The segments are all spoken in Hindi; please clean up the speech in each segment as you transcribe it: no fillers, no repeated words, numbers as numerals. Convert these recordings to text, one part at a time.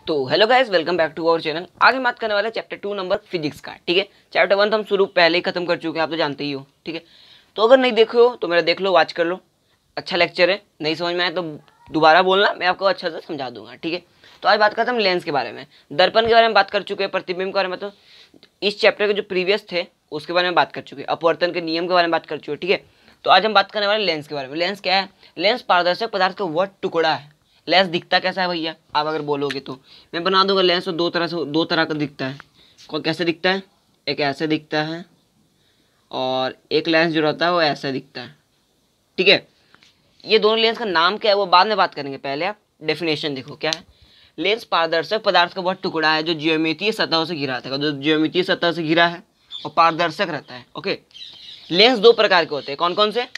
तो hello guys, welcome back to our channel. आज हम बात करने वाले चैप्टर 2 नंबर फिजिक्स का। ठीक है, चैप्टर 1 तो हम शुरू पहले ही खत्म कर चुके हैं, आप तो जानते ही हो। ठीक है, तो अगर नहीं देखे हो तो मेरा देख लो, वॉच कर लो। अच्छा लेक्चर है, नहीं समझ में आए तो दोबारा बोलना, मैं आपको अच्छा से समझा दूंगा। ठीक है, तो आज बात करते हैं हम लेंस के बारे में, दर्पण के बारे में बात कर चुके हैं, प्रतिबिंब के बारे में। तो इस चैप्टर के जो प्रीवियस थे उसके बारे में बात कर चुके हैं, अपवर्तन के नियम के बारे में बात कर चुके हैं। ठीक है, तो आज हम बात करने वाले लेंस के बारे में। लेंस क्या है? लेंस पारदर्शक पदार्थ का वह टुकड़ा है। लेंस दिखता कैसा है भैया, आप अगर बोलोगे तो मैं बना दूंगा। लेंस तो दो तरह का दिखता है। कैसे दिखता है? एक ऐसे दिखता है और एक लेंस जो रहता है वो ऐसा दिखता है। ठीक है, ये दोनों लेंस का नाम क्या है वो बाद में बात करेंगे, पहले आप डेफिनेशन देखो क्या है। लेंस पारदर्शक पदार्थ का वह टुकड़ा है जो ज्यामितीय सतह से घिरा रहता है, जो ज्यामितीय सतह से घिरा है और पारदर्शक रहता है। ओके, लेंस दो प्रकार के होते हैं, कौन कौन से?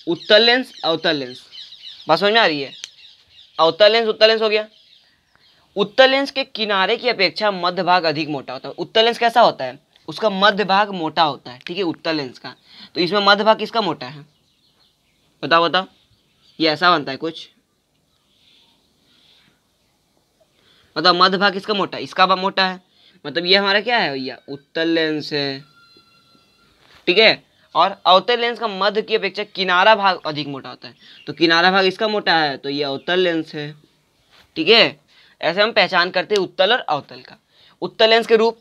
उत्तल लेंस, अवतल लेंस। बात समझ में आ रही है? अवतल लेंस, उत्तल लेंस हो गया। उत्तल लेंस के किनारे की अपेक्षा मध्य भाग अधिक मोटा होता है। उत्तल लेंस कैसा होता है? उसका मध्य भाग मोटा होता है। ठीक है, उत्तल लेंस का। तो इसमें मध्य भाग किसका मोटा है? बताओ बताओ, ये ऐसा बनता है कुछ, मतलब मध्य भाग किसका मोटा है? इसका मोटा है। मतलब ये हमारा क्या है भैया? उत्तल लेंस है। ठीक है, और अवतल लेंस का मध्य की अपेक्षा किनारा भाग अधिक मोटा होता है, तो किनारा भाग इसका मोटा है, तो ये अवतल लेंस है। ठीक है, ऐसे हम पहचान करते हैं उत्तल और अवतल का। उत्तल लेंस के रूप,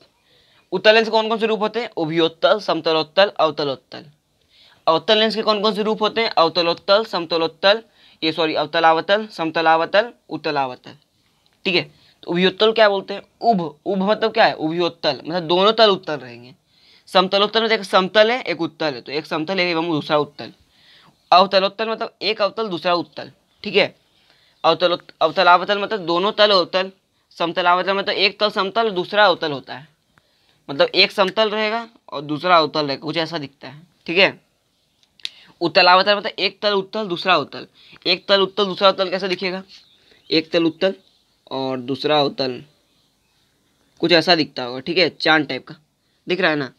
उत्तल लेंस के कौन कौन से रूप होते हैं? उभयोत्तल, समतलोत्तल, अवतलोत्तल। अवतल लेंस के कौन कौन से रूप होते हैं? अवतलोत्तल, समतलोत्तल, अवतलावतल, समतलावतल, उत्तलावतल। ठीक है, तो उभयोत्तल क्या बोलते हैं? उभ मतलब क्या है? उभयोत्तल मतलब दोनों तल उत्तल रहेंगे। समतलोत्तल में एक समतल है एक उत्तल है, तो एक समतल है एवं दूसरा उत्तल। अवतलोत्तल मतलब एक अवतल दूसरा उत्तल। ठीक है, अवतलावतल मतलब दोनों तल उत्तल। समतलावतल मतलब एक तल समतल दूसरा अवतल होता है, मतलब एक समतल रहेगा और दूसरा अवतल रहेगा, कुछ ऐसा दिखता है। ठीक है, उत्तलावतल मतलब एक तल उत्तल दूसरा उत्तल। एक तल उत्तल दूसरा उत्तल कैसा दिखेगा? एक तल उत्तल और दूसरा उत्तल, कुछ ऐसा दिखता होगा। ठीक है, चांद टाइप का दिख रहा है ना,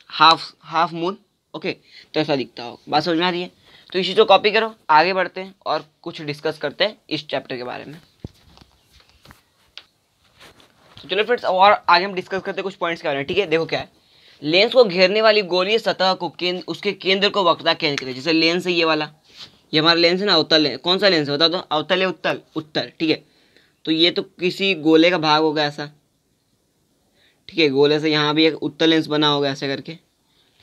हाफ मून। ओके, तो ऐसा दिखता होगा। बात समझ में आ रही है? तो इसी को कॉपी करो, आगे बढ़ते हैं और कुछ डिस्कस करते हैं इस चैप्टर के बारे में। तो चलो फ्रेंड्स, और आगे हम डिस्कस करते हैं कुछ पॉइंट्स के बारे में। ठीक है, देखो क्या है, लेंस को घेरने वाली गोलीय सतह को उसके केंद्र को वक्रता केंद्र कहते हैं। जैसे लेंस है ये वाला, ये हमारा लेंस है ना, अवतल लेंस। कौन सा लेंस है बता दो? अवतल है उत्तल? उत्तल। ठीक है, तो ये तो किसी गोले का भाग होगा ऐसा। ठीक है, गोले से यहाँ भी एक उत्तल लेंस बना होगा ऐसे करके,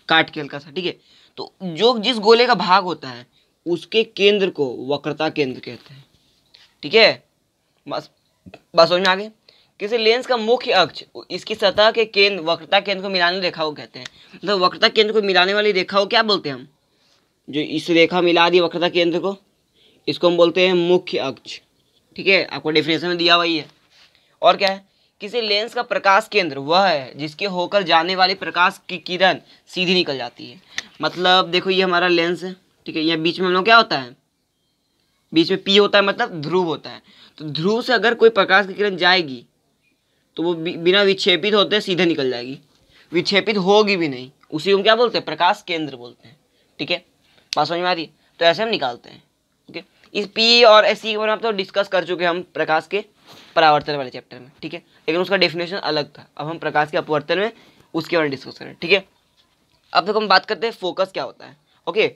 काट के हल्का सा। ठीक है, तो जो जिस गोले का भाग होता है उसके केंद्र को वक्रता केंद्र कहते हैं। ठीक है, बस बस समझ में आ गए। किसी लेंस का मुख्य अक्ष इसकी सतह के केंद्र वक्रता केंद्र को मिलाने वाली रेखा को कहते हैं। मतलब वक्रता केंद्र को मिलाने वाली रेखा को क्या बोलते हैं हम? जो इस रेखा मिला दी वक्रता केंद्र को, इसको हम बोलते हैं मुख्य अक्ष। ठीक है, आपको डेफिनेशन में दिया हुआ ही है। और क्या है? किसी लेंस का प्रकाश केंद्र वह है जिसके होकर जाने वाली प्रकाश की किरण सीधी निकल जाती है। मतलब देखो, ये हमारा लेंस है। ठीक है, यहाँ बीच में हम लोग क्या होता है? बीच में पी होता है, मतलब ध्रुव होता है। तो ध्रुव से अगर कोई प्रकाश की किरण जाएगी तो वो बिना विक्षेपित होते सीधे निकल जाएगी, विक्षेपित होगी भी नहीं। उसी को क्या बोलते हैं? प्रकाश केंद्र बोलते हैं। ठीक है, बात समझ में आ रही है? तो ऐसे हम निकालते हैं। ओके, इस पी और एस सी के बारे में तो डिस्कस कर चुके हैं हम प्रकाश के परावर्तन वाले चैप्टर में। ठीक है, लेकिन उसका डेफिनेशन अलग था। अब हम प्रकाश के अपवर्तन में उसके बारे में डिस्कस करें। ठीक है, अब तक हम बात करते हैं फोकस क्या होता है। ओके,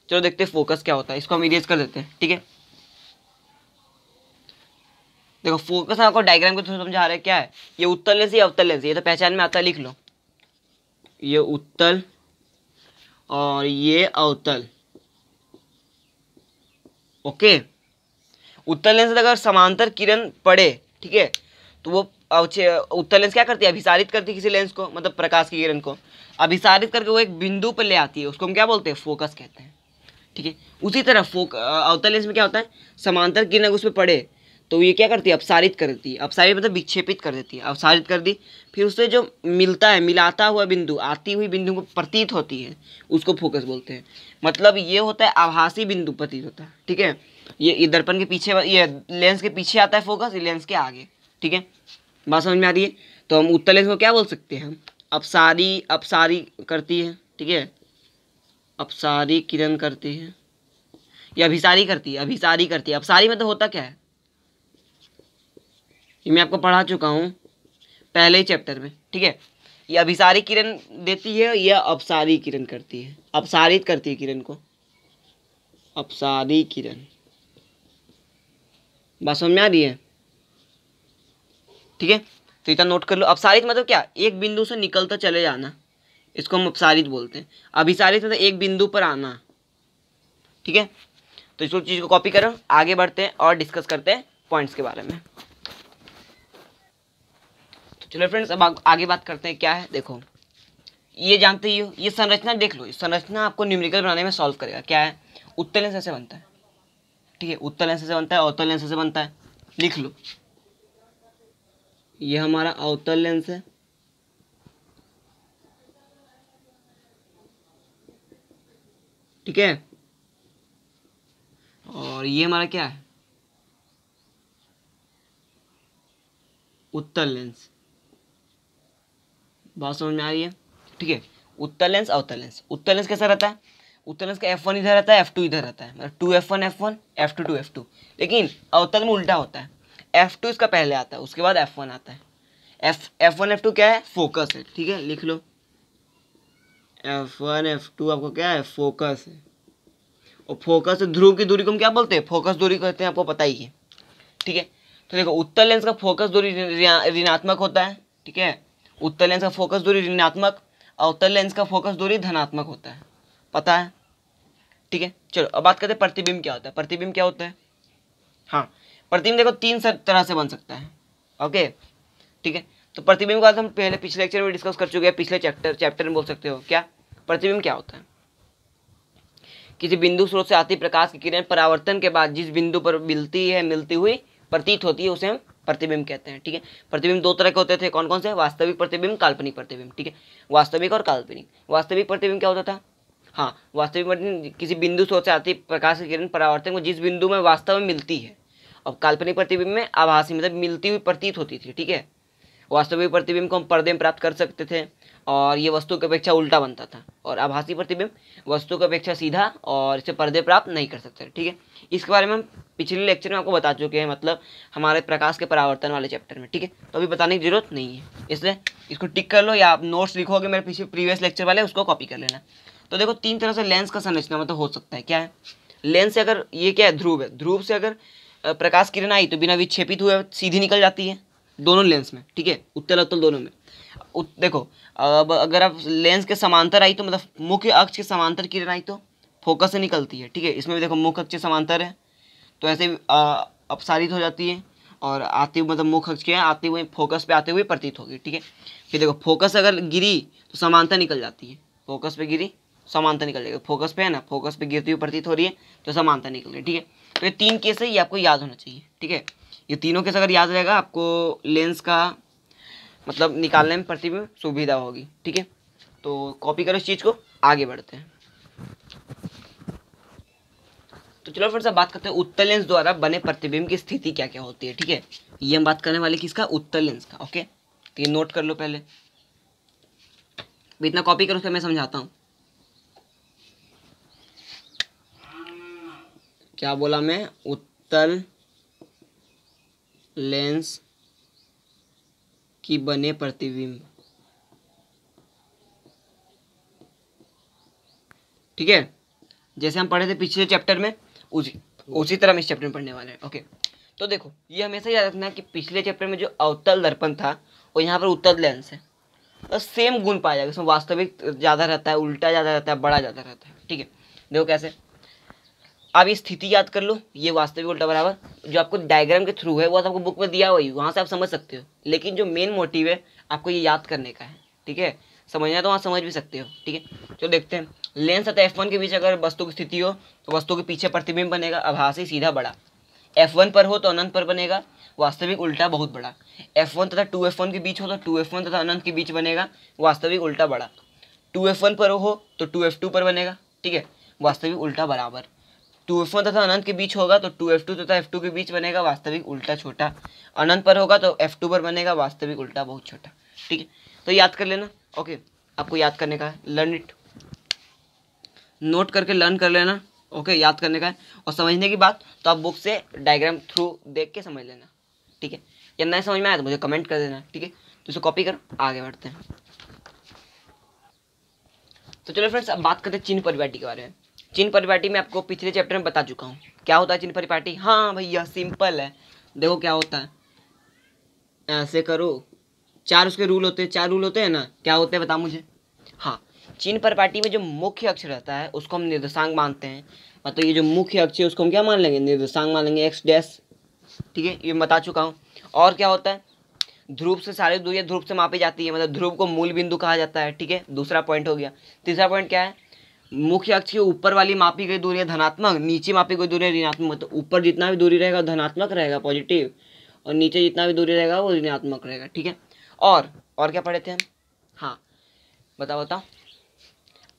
चलो देखते हैं फोकस क्या होता है। इसको हम इरेज कर देते हैं। ठीक है, देखो फोकस आपको डायग्राम के थ्रू समझा रहे हैं क्या है। ये उत्तल लेंस, ये अवतल लेंस, ये तो पहचान में आता है, लिख लो। ये उत्तल और ये अवतल। ओके, उत्तल लेंस से अगर समांतर किरण पड़े, ठीक है, तो वो उत्तल लेंस क्या करती है? अभिसारित करती है किसी लेंस को, मतलब प्रकाश की किरण को अभिसारित करके वो एक बिंदु पर ले आती है, उसको हम क्या बोलते हैं? फोकस कहते हैं। ठीक है, उसी तरह अवतल लेंस में क्या होता है? समांतर किरण उस पर पड़े तो ये क्या करती है? अपसारित कर देती है। अपसारित मतलब विक्षेपित कर देती है। अपसारित कर दी, फिर उससे जो मिलता है, मिलाता हुआ बिंदु, आती हुई बिंदु को प्रतीत होती है, उसको फोकस बोलते हैं। मतलब ये होता है आभासी बिंदु प्रतीत होता है। ठीक है, ये दर्पण के पीछे, ये लेंस के पीछे आता है फोकस, ये लेंस के आगे। ठीक है, बात समझ में आ रही है? तो हम उत्तल लेंस को क्या बोल सकते हैं? हम अपसारी करती है। ठीक है, अपसारी किरण करती है या अभिसारी करती है? अभिसारी करती है। अपसारी मतलब होता क्या है? ये मैं आपको पढ़ा चुका हूँ पहले ही चैप्टर में, ठीक है। ये अभिसारी किरण देती है, या अपसारी किरण करती है, अपसारित करती है किरण को, अपसारी किरण। बात समझ में आ रही है, ठीक है। तो इतना नोट कर लो। अपसारित मतलब क्या, एक बिंदु से निकलता चले जाना, इसको हम अपसारित बोलते हैं। अभिसारित मतलब एक बिंदु पर आना, ठीक है। तो इस चीज को कॉपी करो, आगे बढ़ते हैं और डिस्कस करते हैं पॉइंट्स के बारे में। तो चलो फ्रेंड्स, अब आगे बात करते हैं क्या है। देखो ये जानते ही हो, ये संरचना देख लो, इस संरचना आपको न्यूमेरिकल बनाने में सॉल्व करेगा। क्या है, उत्तल लेंस ऐसे बनता है, ठीक है। उत्तल लेंस से बनता है, अवतल लेंस से बनता है, लिख लो। ये हमारा अवतल लेंस है, ठीक है। और ये हमारा क्या है, उत्तल लेंस। बात समझ में आ रही है, ठीक है। उत्तल लेंस, अवतल लेंस। उत्तल लेंस कैसा रहता है, उत्तल लेंस का F1 इधर रहता है, F2 इधर रहता है, मतलब 2F1 F1, F2 F2। लेकिन अवतल में उल्टा होता है, F2 इसका पहले आता है, उसके बाद F1 आता है। F1 F2 क्या है, फोकस है, ठीक है, लिख लो। F1 F2 आपको क्या है, फोकस है। और फोकस ध्रुव की दूरी को हम क्या बोलते हैं, फोकस दूरी कहते हैं, आपको पता ही है, ठीक है। तो देखो उत्तल लेंस का फोकस दूरी ऋणात्मक होता है, ठीक है। उत्तल लेंस का फोकस दूरी ऋणात्मक, अवतल लेंस का फोकस दूरी धनात्मक होता है, पता है, ठीक है। चलो अब बात करते हैं प्रतिबिंब क्या होता है। प्रतिबिंब क्या होता है, हाँ, प्रतिबिंब देखो तीन तरह से बन सकता है, ओके, ठीक है। तो प्रतिबिंब का हम पहले पिछले लेक्चर में डिस्कस कर चुके हैं, पिछले चैप्टर में बोल सकते हो। क्या प्रतिबिंब क्या होता है, किसी बिंदु स्रोत से आती प्रकाश की किरण परावर्तन के बाद जिस बिंदु पर मिलती है, मिलती हुई प्रतीत होती है, उसे हम प्रतिबिंब कहते हैं, ठीक है। प्रतिबिंब दो तरह के होते थे, कौन कौन से, वास्तविक प्रतिबिंब, काल्पनिक प्रतिबिंब, ठीक है। वास्तविक और काल्पनिक। वास्तविक प्रतिबिंब क्या होता था, हाँ, वास्तविक प्रतिबिंब किसी बिंदु स्रोत से आती प्रकाश की किरण परावर्तन को जिस बिंदु में वास्तव में मिलती है। और काल्पनिक प्रतिबिंब में आभासी मतलब मिलती हुई प्रतीत होती थी, ठीक है। वास्तविक प्रतिबिंब को हम पर्दे में प्राप्त कर सकते थे, और ये वस्तु की अपेक्षा उल्टा बनता था। और आभासी प्रतिबिंब वस्तु की अपेक्षा सीधा, और इसे पर्दे प्राप्त नहीं कर सकते, ठीक है। इसके बारे में हम पिछले लेक्चर में आपको बता चुके हैं, मतलब हमारे प्रकाश के परावर्तन वाले चैप्टर में, ठीक है। तो अभी बताने की जरूरत नहीं है, इसलिए इसको टिक कर लो, या आप नोट्स लिखोगे मेरे पीछे प्रीवियस लेक्चर वाले, उसको कॉपी कर लेना। तो देखो तीन तरह से लेंस का संरचना मतलब हो सकता है। क्या है, लेंस से अगर ये क्या है, ध्रुव है, ध्रुव से अगर प्रकाश किरण आई तो बिना विक्षेपित हुए सीधी निकल जाती है, दोनों लेंस में, ठीक है, उत्तल अवतल दोनों में। देखो अब अगर आप लेंस के समांतर आई तो मतलब मुख्य अक्ष के समांतर किरण आई तो फोकस से निकलती है, ठीक है। इसमें भी देखो मुख्य अक्ष के समांतर है, तो ऐसे अपसारित हो जाती है, और आती हुई मतलब मुख्य अक्ष के आती हुई फोकस पे आते हुए प्रतीत होगी, ठीक है। फिर देखो फोकस अगर गिरी तो समांतर निकल जाती है, फोकस पे गिरी समांतर निकल जाएगी, फोकस पे है ना, फोकस पे गिरती हुई प्रतीत हो रही है तो समांतर निकल रही है, ठीक है। तो ये तीन केस है, ये आपको याद होना चाहिए, ठीक है। ये तीनों केस अगर याद रहेगा आपको लेंस का मतलब निकालने में प्रतिबिंब सुविधा होगी, ठीक है। तो कॉपी करो इस चीज़ को, आगे बढ़ते हैं। तो चलो फिर से बात करते हैं उत्तल लेंस द्वारा बने प्रतिबिंब की स्थिति क्या क्या होती है, ठीक है। ये हम बात करने वाले किसका, उत्तल लेंस का, ओके। तो ये नोट कर लो पहले, इतना कॉपी करो फिर मैं समझाता हूँ। क्या बोला मैं, उत्तल लेंस की बने प्रतिबिंब, ठीक है। जैसे हम पढ़े थे पिछले चैप्टर में, उसी तरह हम इस चैप्टर में पढ़ने वाले हैं, ओके। तो देखो ये हमेशा याद रखना कि पिछले चैप्टर में जो अवतल दर्पण था और यहाँ पर उत्तल लेंस है, तो सेम गुण पाया जाएगा, इसमें वास्तविक ज़्यादा रहता है, उल्टा ज़्यादा रहता है, बड़ा ज़्यादा रहता है, ठीक है। देखो कैसे, अब ये स्थिति याद कर लो, ये वास्तविक उल्टा बराबर, जो आपको डायग्राम के थ्रू है वो आपको बुक में दिया हुआ ही, वहाँ से आप समझ सकते हो, लेकिन जो मेन मोटिव है आपको ये याद करने का है, ठीक है। समझना तो वहाँ समझ भी सकते हो, ठीक है। तो देखते हैं, लेंस तथा F1 के बीच अगर वस्तु की स्थिति हो तो वस्तु के पीछे प्रतिबिंब बनेगा, आभासी सीधा बड़ा। F1 पर हो तो अनंत पर बनेगा, वास्तविक उल्टा बहुत बड़ा। F1 तथा 2F1 के बीच हो तो 2F1 तथा अनंत के बीच बनेगा, वास्तविक उल्टा बड़ा। 2F1 पर हो तो 2F2 पर बनेगा, ठीक है, वास्तविक उल्टा बराबर। 2F1 तथा अनंत के बीच होगा तो 2F2 तथा F2 के बीच बनेगा, वास्तविक उल्टा छोटा। अनंत पर होगा तो F2 पर बनेगा, वास्तविक उल्टा बहुत छोटा, ठीक है। तो याद कर लेना, ओके। आपको याद करने का है, लर्न इट, नोट करके लर्न कर लेना, ओके। याद करने का है, और समझने की बात तो आप बुक से डायग्राम थ्रू देख के समझ लेना, ठीक है, या नहीं समझ में आया तो मुझे कमेंट कर देना, ठीक है। तो इसे कॉपी करो, आगे बढ़ते हैं। तो चलो फ्रेंड्स, अब बात करते हैं चिन्ह परिपाटी के बारे में। चिन्ह परिपाटी में आपको पिछले चैप्टर में बता चुका हूँ क्या होता है चिन्ह परिपाटी। हाँ भैया सिंपल है, देखो क्या होता है, ऐसे करो, चार उसके रूल होते हैं, चार रूल होते हैं ना, क्या होते हैं बता मुझे। हाँ, चिन्ह परिपाटी में जो मुख्य अक्षर रहता है उसको हम निर्देशांक मानते हैं, मतलब ये जो मुख्य अक्षर है उसको हम क्या मान लेंगे, निर्देशांक मान लेंगे, एक्स डैश, ठीक है, ये बता चुका हूँ। और क्या होता है, ध्रुव से सारी दूरियां ध्रुव से मापी जाती है, मतलब ध्रुव को मूल बिंदु कहा जाता है, ठीक है, दूसरा पॉइंट हो गया। तीसरा पॉइंट क्या है, मुख्य अक्ष के ऊपर वाली मापी गई दूरी है धनात्मक, नीचे मापी गई दूरी है ऋणात्मक, मतलब ऊपर जितना भी दूरी रहेगा धनात्मक रहेगा पॉजिटिव, और नीचे जितना भी दूरी रहेगा वो ऋणात्मक रहेगा, ठीक है। और क्या पढ़े थे हम, हाँ बताओ बताओ,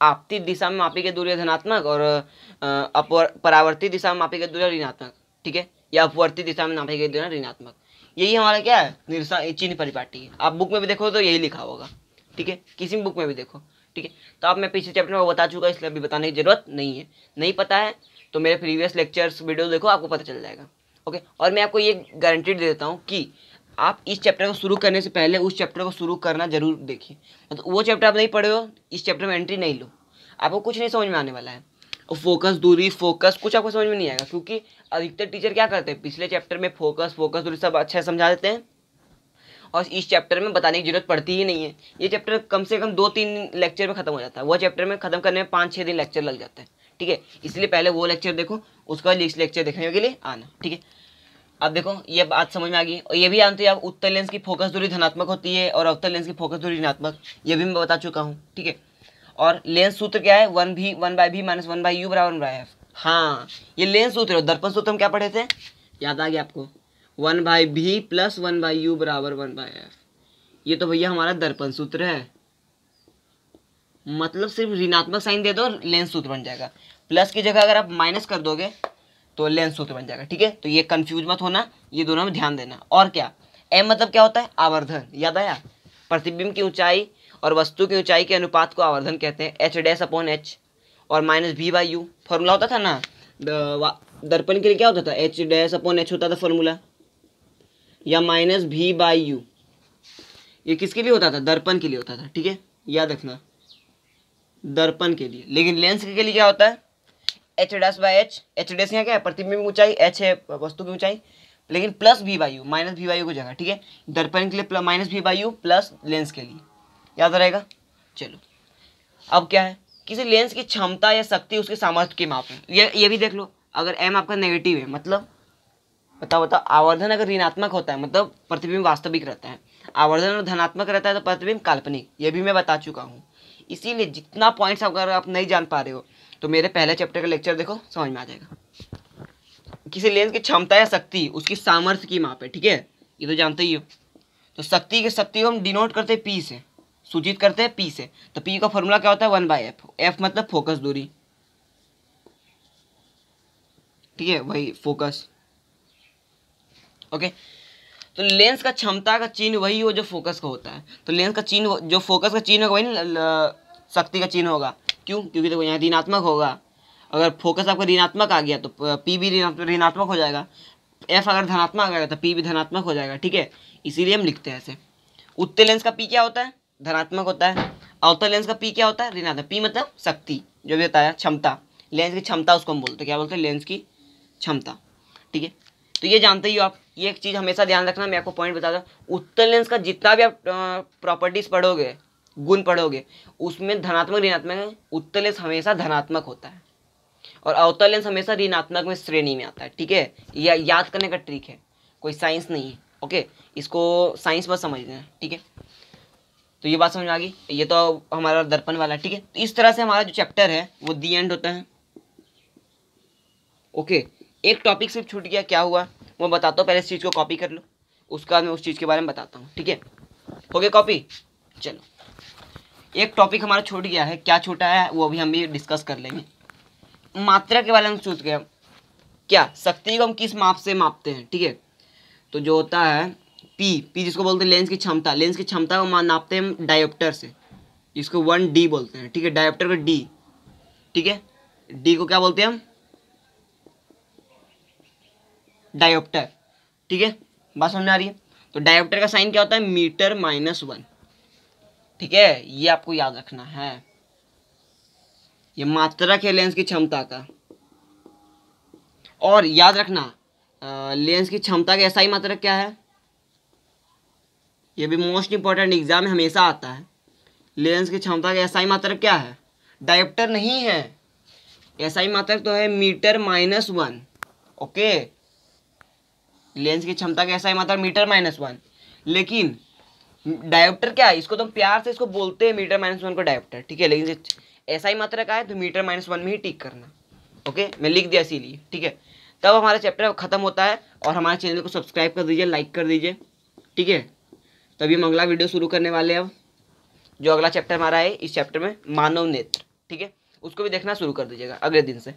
आपतित दिशा में मापी गई दूरी है धनात्मक, और परावर्तित दिशा में मापी गई दूरी है ऋणात्मक, ठीक है, या अपवर्तित दिशा में मापी गई दूरी है ऋणात्मक। यही हमारा क्या है, चिन्ह परिपाटी है। आप बुक में भी देखो तो यही लिखा होगा, ठीक है, किसी भी बुक में भी देखो, ठीक है। तो अब मैं पिछले चैप्टर में बता चुका, इसलिए अभी बताने की जरूरत नहीं है। नहीं पता है तो मेरे प्रीवियस लेक्चर्स वीडियो देखो, आपको पता चल जाएगा, ओके। और मैं आपको ये गारंटी दे देता हूँ कि आप इस चैप्टर को शुरू करने से पहले उस चैप्टर को शुरू करना जरूर देखिए, मतलब वो चैप्टर आप नहीं पढ़े हो, इस चैप्टर में एंट्री नहीं लो, आपको कुछ नहीं समझ में आने वाला है। और फोकस दूरी फोकस कुछ आपको समझ में नहीं आएगा, क्योंकि अधिकतर टीचर क्या करते हैं, पिछले चैप्टर में फोकस दूरी सब अच्छा समझा देते हैं, और इस चैप्टर में बताने की जरूरत पड़ती ही नहीं है। ये चैप्टर कम से कम 2-3 लेक्चर में खत्म हो जाता है, वो चैप्टर में खत्म करने में 5-6 दिन लेक्चर लग जाते हैं, ठीक है। इसलिए पहले वो लेक्चर देखो, उसका इस लेक्चर देखने के लिए आना, ठीक है। अब देखो ये बात समझ में आ गई, और ये भी जानते हैं आप, उत्तल लेंस की फोकस दूरी धनात्मक होती है और अवतल लेंस की फोकस दूरी ऋणात्मक, ये भी मैं बता चुका हूँ, ठीक है। और लेंस सूत्र क्या है, 1/v माइनस 1/u बराबर 1/f। हाँ, ये लेंस सूत्र है। दर्पण सूत्र हम क्या पढ़े थे, याद आ गया आपको, 1/v प्लस 1/u बराबर 1/f। ये तो भैया हमारा दर्पण सूत्र है, मतलब सिर्फ ऋणात्मक साइन दे दो लेंस सूत्र बन जाएगा, प्लस की जगह अगर आप माइनस कर दोगे तो लेंस सूत्र बन जाएगा, ठीक है। तो ये कंफ्यूज मत होना, ये दोनों में ध्यान देना। और क्या, एम मतलब क्या होता है, आवर्धन, याद आया, प्रतिबिंब की ऊंचाई और वस्तु की ऊंचाई के अनुपात को आवर्धन कहते हैं, एच डैश अपॉन एच, और minus v by you formula होता था ना, दर्पण के लिए क्या होता था, एच डैश अपॉन एच होता था फॉर्मूला, या माइनस v बाई यू, ये किसके लिए होता था, दर्पण के लिए होता था, ठीक है, याद रखना, दर्पण के लिए। लेकिन लेंस के लिए क्या होता है, H dash by H, H dash यहाँ क्या है, प्रतिबिंब ऊंचाई, एच है वस्तु की ऊंचाई, लेकिन plus v by you, minus v by you की जगह, ठीक है। दर्पण के लिए minus v by you, plus lens के लिए, याद रहेगा। चलो अब क्या है, किसी लेंस की क्षमता या शक्ति उसके सामर्थ्य के माप है, ये भी देख लो। अगर m आपका नेगेटिव है, मतलब बताओ आवर्धन अगर ऋणात्मक होता है मतलब प्रतिबिंब वास्तविक रहता है, आवर्धन अगर धनात्मक रहता है तो प्रतिबिंब काल्पनिक, ये भी मैं बता चुका हूँ। इसीलिए जितना पॉइंट्स अगर आप नहीं जान पा रहे हो तो मेरे पहले चैप्टर का लेक्चर देखो, समझ में आ जाएगा। किसी लेंस की क्षमता या शक्ति उसकी सामर्थ्य की माप है, ठीक है, ये तो जानते ही हो। तो शक्ति को हम डिनोट करते हैं P से, सूचित करते हैं P से। तो P का फॉर्मूला क्या होता है, 1/f, f मतलब फोकस दूरी, ठीक है, वही फोकस, ओके। तो लेंस का क्षमता का चिन्ह वही हो जो फोकस का होता है, तो लेंस का चिन्ह जो फोकस का चिन्ह होगा वही शक्ति का चिन्ह होगा। क्यों, क्योंकि देखो यहाँ ऋणात्मक होगा, अगर फोकस आपका ऋणात्मक आ गया तो P भी ऋणात्मक हो जाएगा, F अगर धनात्मक आ गया तो P भी धनात्मक हो जाएगा, ठीक है। इसीलिए हम लिखते हैं ऐसे। उत्तल लेंस का P क्या होता है, धनात्मक होता है। अवतल लेंस का P क्या होता है, ऋणात्मक। P मतलब शक्ति, जो भी होता है क्षमता, लेंस की क्षमता उसको हम बोलते हैं, क्या बोलते हैं, लेंस की क्षमता, ठीक है। तो ये जानते ही हो आप, ये एक चीज़ हमेशा ध्यान रखना, मैं आपको पॉइंट बता दूँ, उत्तल लेंस का जितना भी आप प्रॉपर्टीज पढ़ोगे, गुण पढ़ोगे, उसमें धनात्मक ऋणात्मक, उत्तल लेंस हमेशा धनात्मक होता है और अवतल लेंस हमेशा ऋणात्मक में श्रेणी में आता है, ठीक है। यह याद करने का ट्रिक है, कोई साइंस नहीं है, ओके, इसको साइंस मत समझना है, ठीक है। तो ये बात समझ में आ गई, ये तो हमारा दर्पण वाला, ठीक है। तो इस तरह से हमारा जो चैप्टर है वो दी एंड होता है, ओके। एक टॉपिक सिर्फ छूट गया, क्या हुआ वो बताता हूँ, पहले इस चीज़ को कॉपी कर लो, उसके बाद मैं उस चीज़ के बारे में बताता हूँ, ठीक है। हो गया कॉपी। चलो एक टॉपिक हमारा छूट गया है, क्या छूटा है वो अभी हम भी डिस्कस कर लेंगे। मात्रा के बारे में सोच गया, क्या शक्ति को हम किस माप से मापते हैं, ठीक है। तो जो होता है P जिसको बोलते हैं लेंस की क्षमता, लेंस की क्षमता को नापते हैं हम डायोप्टर से, जिसको 1D बोलते हैं, ठीक है, डायोप्टर का D, ठीक है, D को क्या बोलते हैं हम, डायोप्टर, ठीक है। बात समझ में आ रही है? तो डायोप्टर का साइन क्या होता है? मीटर -1। ठीक है, ये आपको याद रखना है। ये मात्रक है लेंस की क्षमता का। और याद रखना लेंस की क्षमता का एसआई मात्रक क्या है? ये भी मोस्ट इंपॉर्टेंट एग्जाम में हमेशा आता है। लेंस की क्षमता का एसआई मात्रक क्या है? डायोप्टर नहीं है, एसआई मात्रक तो है मीटर -1। ओके, लेंस की क्षमता का एसआई मात्रक मीटर -1। लेकिन डायोप्टर क्या है? इसको तो प्यार से इसको बोलते हैं मीटर -1 को डायोप्टर, ठीक है। लेकिन एसआई मात्रक आए तो मीटर -1 में ही टिक करना। ओके, मैं लिख दिया इसीलिए, ठीक है। तब हमारा चैप्टर खत्म होता है। और हमारे चैनल को सब्सक्राइब कर दीजिए, लाइक कर दीजिए, ठीक है। तभी हम अगला वीडियो शुरू करने वाले हैं। अब जो अगला चैप्टर हमारा है, इस चैप्टर में मानव नेत्र, ठीक है, उसको भी देखना शुरू कर दीजिएगा अगले दिन से।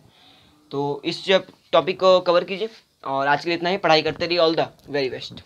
तो इस टॉपिक को कवर कीजिए। और आज के लिए इतना ही। पढ़ाई करते रहिए। All the very best.